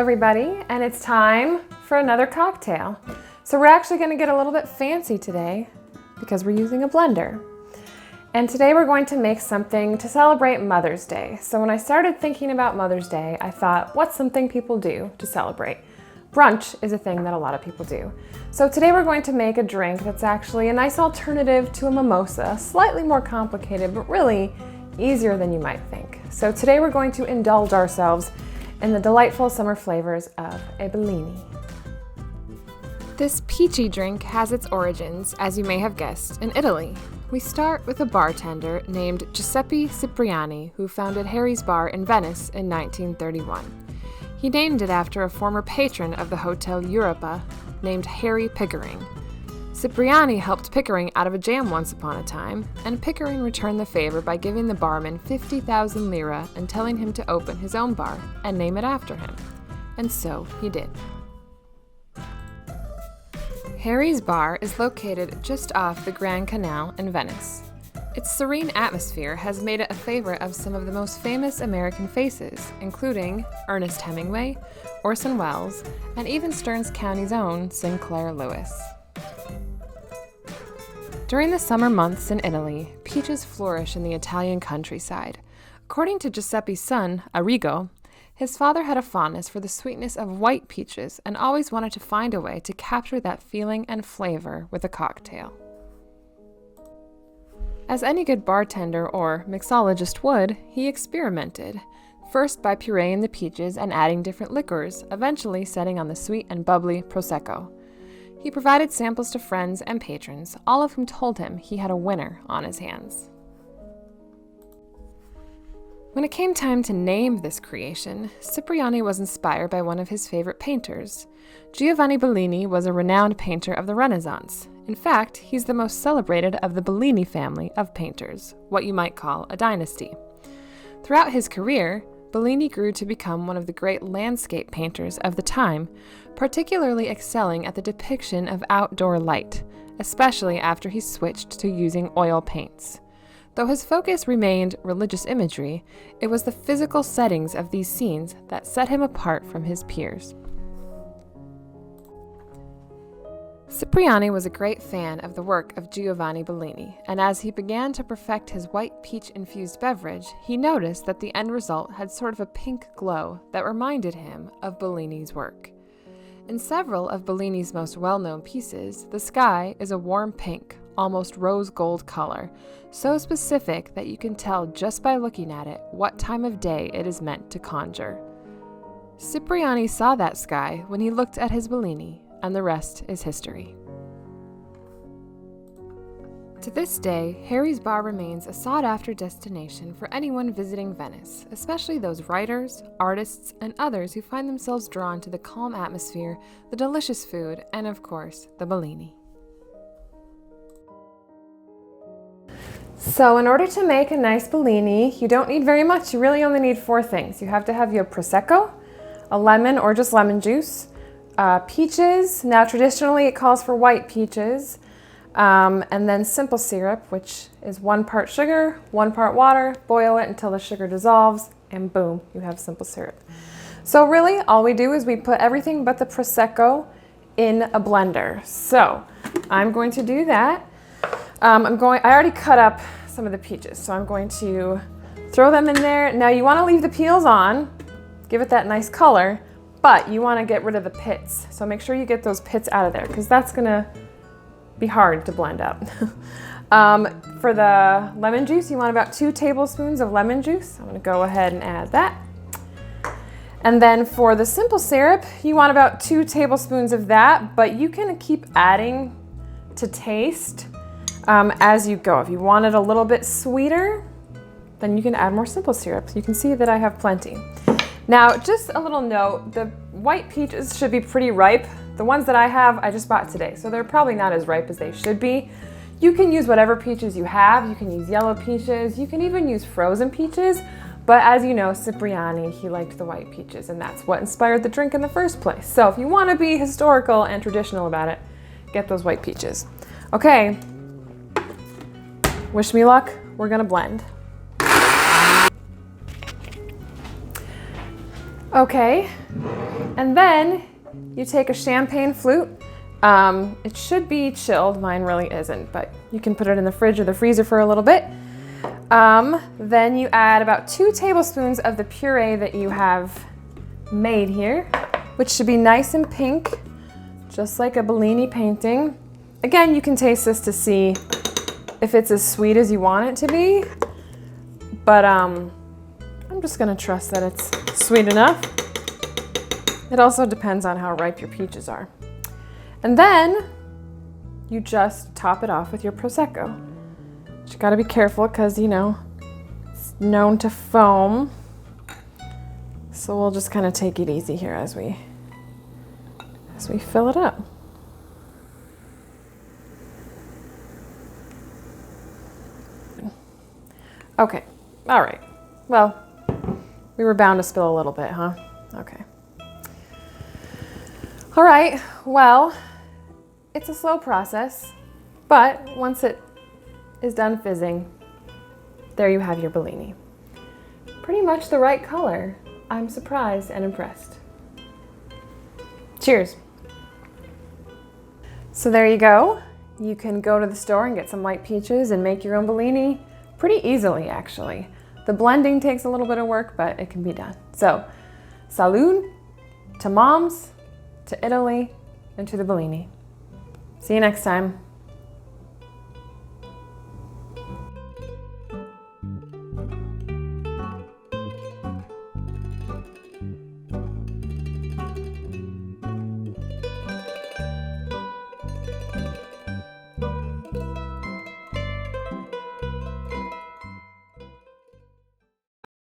everybody, and it's time for another cocktail. So we're actually going to get a little bit fancy today because we're using a blender. And today we're going to make something to celebrate Mother's Day. So when I started thinking about Mother's Day, I thought, what's something people do to celebrate? Brunch is a thing that a lot of people do. So today we're going to make a drink that's actually a nice alternative to a mimosa, slightly more complicated, but really easier than you might think. So today we're going to indulge ourselves in the delightful summer flavors of a Bellini. This peachy drink has its origins, as you may have guessed, in Italy. We start with a bartender named Giuseppe Cipriani, who founded Harry's Bar in Venice in 1931. He named it after a former patron of the Hotel Europa named Harry Pickering. Cipriani helped Pickering out of a jam once upon a time, and Pickering returned the favor by giving the barman 50,000 lira and telling him to open his own bar and name it after him. And so he did. Harry's Bar is located just off the Grand Canal in Venice. Its serene atmosphere has made it a favorite of some of the most famous American faces, including Ernest Hemingway, Orson Welles, and even Stearns County's own Sinclair Lewis. During the summer months in Italy, peaches flourish in the Italian countryside. According to Giuseppe's son, Arrigo, his father had a fondness for the sweetness of white peaches and always wanted to find a way to capture that feeling and flavor with a cocktail. As any good bartender or mixologist would, he experimented, first by pureeing the peaches and adding different liquors, eventually setting on the sweet and bubbly Prosecco. He provided samples to friends and patrons, all of whom told him he had a winner on his hands. When it came time to name this creation, Cipriani was inspired by one of his favorite painters. Giovanni Bellini was a renowned painter of the Renaissance. In fact, he's the most celebrated of the Bellini family of painters, what you might call a dynasty. Throughout his career, Bellini grew to become one of the great landscape painters of the time, particularly excelling at the depiction of outdoor light, especially after he switched to using oil paints. Though his focus remained religious imagery, it was the physical settings of these scenes that set him apart from his peers. Cipriani was a great fan of the work of Giovanni Bellini, and as he began to perfect his white peach-infused beverage, he noticed that the end result had sort of a pink glow that reminded him of Bellini's work. In several of Bellini's most well-known pieces, the sky is a warm pink, almost rose gold color, so specific that you can tell just by looking at it what time of day it is meant to conjure. Cipriani saw that sky when he looked at his Bellini, and the rest is history. To this day, Harry's Bar remains a sought-after destination for anyone visiting Venice, especially those writers, artists, and others who find themselves drawn to the calm atmosphere, the delicious food, and of course, the Bellini. So in order to make a nice Bellini, you don't need very much. You really only need 4 things. You have to have your Prosecco, a lemon or just lemon juice, peaches. Now traditionally it calls for white peaches, and then simple syrup, which is 1 part sugar, 1 part water. Boil it until the sugar dissolves, and boom, you have simple syrup. So really all we do is we put everything but the Prosecco in a blender. So I'm going to do that. I already cut up some of the peaches, so I'm going to throw them in there. Now you want to leave the peels on, give it that nice color, but you want to get rid of the pits. So make sure you get those pits out of there because that's going to be hard to blend up. For the lemon juice, you want about 2 tablespoons of lemon juice. I'm going to go ahead and add that. And then for the simple syrup, you want about 2 tablespoons of that, but you can keep adding to taste as you go. If you want it a little bit sweeter, then you can add more simple syrup. You can see that I have plenty. Now, just a little note, the white peaches should be pretty ripe. The ones that I have, I just bought today, so they're probably not as ripe as they should be. You can use whatever peaches you have. You can use yellow peaches. You can even use frozen peaches. But as you know, Cipriani, he liked the white peaches, and that's what inspired the drink in the first place. So if you want to be historical and traditional about it, get those white peaches. Okay, wish me luck. We're gonna blend. Okay, and then you take a champagne flute. It should be chilled, mine really isn't, but you can put it in the fridge or the freezer for a little bit. Then you add about 2 tablespoons of the puree that you have made here, which should be nice and pink, just like a Bellini painting. Again, you can taste this to see if it's as sweet as you want it to be, but I'm just gonna trust that it's sweet enough. It also depends on how ripe your peaches are. And then you just top it off with your Prosecco. But you gotta be careful because, you know, it's known to foam. So we'll just kind of take it easy here as we fill it up. Okay, all right. Well, we were bound to spill a little bit, huh? Okay. All right, well, it's a slow process, but once it is done fizzing, there you have your Bellini. Pretty much the right color. I'm surprised and impressed. Cheers. So there you go. You can go to the store and get some white peaches and make your own Bellini pretty easily, actually. The blending takes a little bit of work, but it can be done. So, salud to moms, to Italy, and to the Bellini. See you next time.